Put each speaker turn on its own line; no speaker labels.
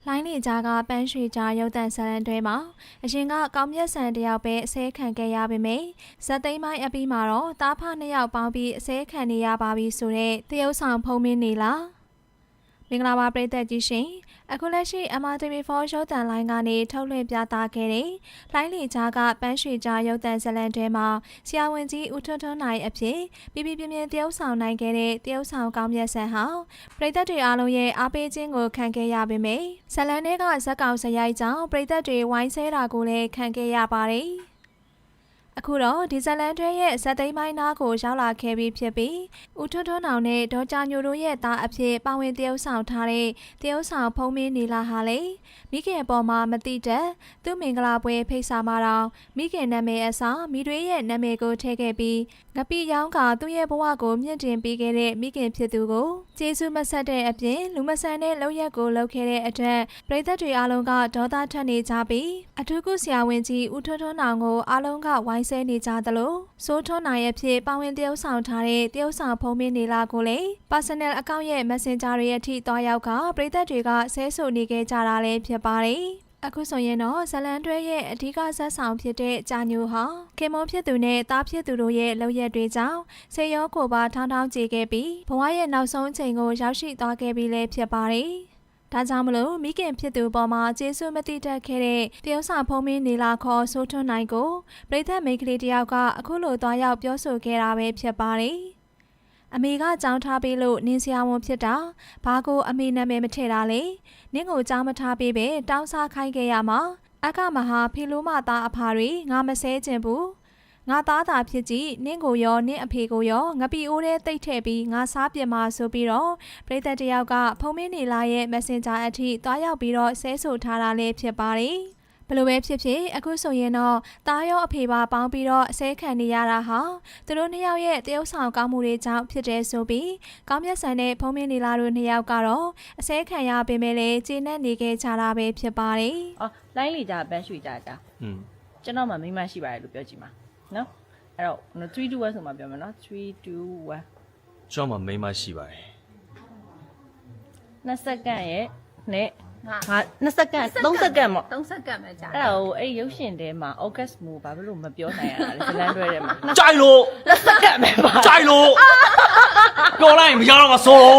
လိုင်းလီကြားကပန်းရွှေကြားရုပ်သံဇာတ်လမ်းတွေမှာအရင်ကကောင်းမြတ်ဆန်တယောက်ပဲအစဲခံခဲ့ရပေမယ့်ဇက်သိမ်းပိုင်းအပြီးမှာတော့တားဖနှစ်ယောက်ပေါင်းပြီးအစဲခံနေရပါပြီဆိုတဲ့တရုတ်ဆောင်ဖုံးမင်းနေလားမင်္ဂလာပါပရိသတ်ကြီးရှင်အခုလက်ရှိ MRTV4 ရုပ်သံလိုင်းကနေထုတ်လွှင့်ပြသခဲ့တဲ့လိုင်းလီကြားကပန်းရွှေကြားရုပ်သံဇာတ်လမ်းတွေမှာဆရာဝန်ကြီးဦးထွန်းထွန်းနိုင်အဖြစ်ပြပြပြင်းတရုတ်ဆောင်နိုင်ခဲ့တဲ့တရုတ်ဆောင်ကောင်းမြတ်ဆန်ဟာပရိသတ်တွေအားလုံးရဲ့အားပေးခြင်းကိုခံခဲ့ရပေမယ့်ဇာတ်လမ်းတွေကဇက်ကောင်စရိုက်ကြောင့်ပရိသတ်တွေဝိုင်းဆဲတာကိုလည်းခံခဲ့ရပါတယ်အခုတော့ဒီဇလန်တွေရဲ့ဇက်သိမ်းပိုင်းနားကိုရောက်လာခဲ့ပြီးဖြစ်ပြီးဦးထွန်းထွန်းအောင်နဲ့ဒေါ်ကြညိုတို့ရဲ့သားအဖြစ်ပါဝင်တရုတ်ဆောင်ထားတဲ့တရုတ်ဆောင်ဖုံးမင်းနေလာဟာလေမိခင်ပေါ်မှာမတိတဲ့သူ့မင်္ဂလာပွဲဖိတ်စာမှာတော့မိခင်နာမည်အစားမိတွေရဲ့နာမည်ကိုထည့်ခဲ့ပြီးငပိရောင်းကသူ့ရဲ့ဘဝကိုမြင့်တင်ပေးခဲ့တဲ့မိခင်ဖြစ်သူကိုကျေးဇူးမဆက်တဲ့အပြင်လူမဆန်တဲ့လောက်ရက်ကိုလုပ်ခဲ့တဲ့အတွက်ပရိသတ်တွေအားလုံးကဒေါသထွက်နေကြပြီးအထူးကုဆရာဝန်ကြီးဦးထွန်းထွန်းအောင်ကိုအားလုံးကဝိုင်းဆဲနေကြသလိုစိုးထွန်းနိုင်ရဲ့ဖြစ်ပါဝင်တရုတ်ဆောင်ထားတဲ့တရုတ်ဆောင်ဖုံးမင်းနေလာကိုလေ personal account ရဲ့ messenger တွေရဲ့အထိတွားရောက်ကပရိသတ်တွေကဆဲဆိုနေခဲ့ကြတာလည်းဖြစ်ပါတယ်အခုဆိုရင်တော့ဇလန်တွဲရဲ့အဓိကဇက်ဆောင်ဖြစ်တဲ့ကြာညိုဟာခင်မုန်းဖြစ်သူနဲ့တားဖြစ်သူတို့ရဲ့လောက်ရက်တွေကြောင့်ဆေးရောကိုပါထောင်းထောင်းကြေခဲ့ပြီးဘဝရဲ့နောက်ဆုံးချိန်ကိုရောက်ရှိသွားခဲ့ပြီးလည်းဖြစ်ပါတယ်ဒါကြောင့်မလို့မိခင်ဖြစ်သူပေါ်မှာကျေးဇူးမတိတတ်ခဲ့တဲ့တရုတ်ဆောင်ဖုံးမင်းနေလာခေါ်စိုးထွန်းနိုင်ကိုပရိသတ်မိန်းကလေးတယောက်ကအခုလိုသွားရောက်ပြောဆိုခဲ့တာပဲဖြစ်ပါတယ်အမေကကြောင်းထားပေးလို့နင်းဆရာဝန်ဖြစ်တာဘာကိုအမေနာမည်မထည့်တာလေနင်းကိုကြောင်းမထားပေးပဲတောင်းစားခိုင်းခဲ့ရမှာအကမဟာဖီလိုမသားအဖာတွေငါမဆဲခြင်းဘူးငါသားသာဖြစ်ကြည့်နင်းကိုရောနင်းအဖေကိုရောငပီအိုးထဲတိတ်ထည့်ပြီးငါစားပြစ်မှာဆိုပြီးတော့ပရိသတ်တယောက်ကဖုံးမင်းနေလာရဲ့ messenger အထိတွားရောက်ပြီးတော့ဆဲဆိုထားတာလည်းဖြစ်ပါတယ်ဘလို့ပဲဖြစ်ဖြစ်အခုဆိုရင်တော့တားရောအဖေပါပေါင်းပြီးတော့အစဲခံနေရတာဟာသူတို့နှစ်ယောက်ရဲ့တရုတ်ဆောင်ကောင်းမှုတွေကြောင့်ဖြစ်တယ်ဆိုပြီးကောင်းမြတ်ဆန်နဲ့ဖုံးမင်းနေလာတို့နှစ်ယောက်ကတော့အစဲခံရပေမဲ့လည်းကျေနပ်နေခဲ့ကြတာပဲဖြစ်ပါတယ်
။အော်လိုင်းလီကြပန်းရွှေကြတာ။ကျွန်တော်မှမိမရှိပါတယ်လို့ပြောကြည့်မှာနော်။အဲ့တော့3 2 1ဆိုမှပြောမယ်နော်3 2 1
ကျွန်တော်မှမိမရှိပါတယ်
2စက္ကန့်ရဲ့နဲ့ငါ2စက္ကန့်3စက္ကန့်ပေါ့
3စက္ကန့်ပဲကြာ
အဲ့ဒါကိုအဲ့ရုပ်ရှင်ထဲမှာ August မို့ဘာဖြစ်လို့မပြောနိုင်ရတာလဲဇလန်တွဲထဲမှာ
ကြိုက်လို့
2စက္ကန့်ပဲပါ
ကြိုက်လို့ပြောလိုက်ရင်မရတော့မစိုး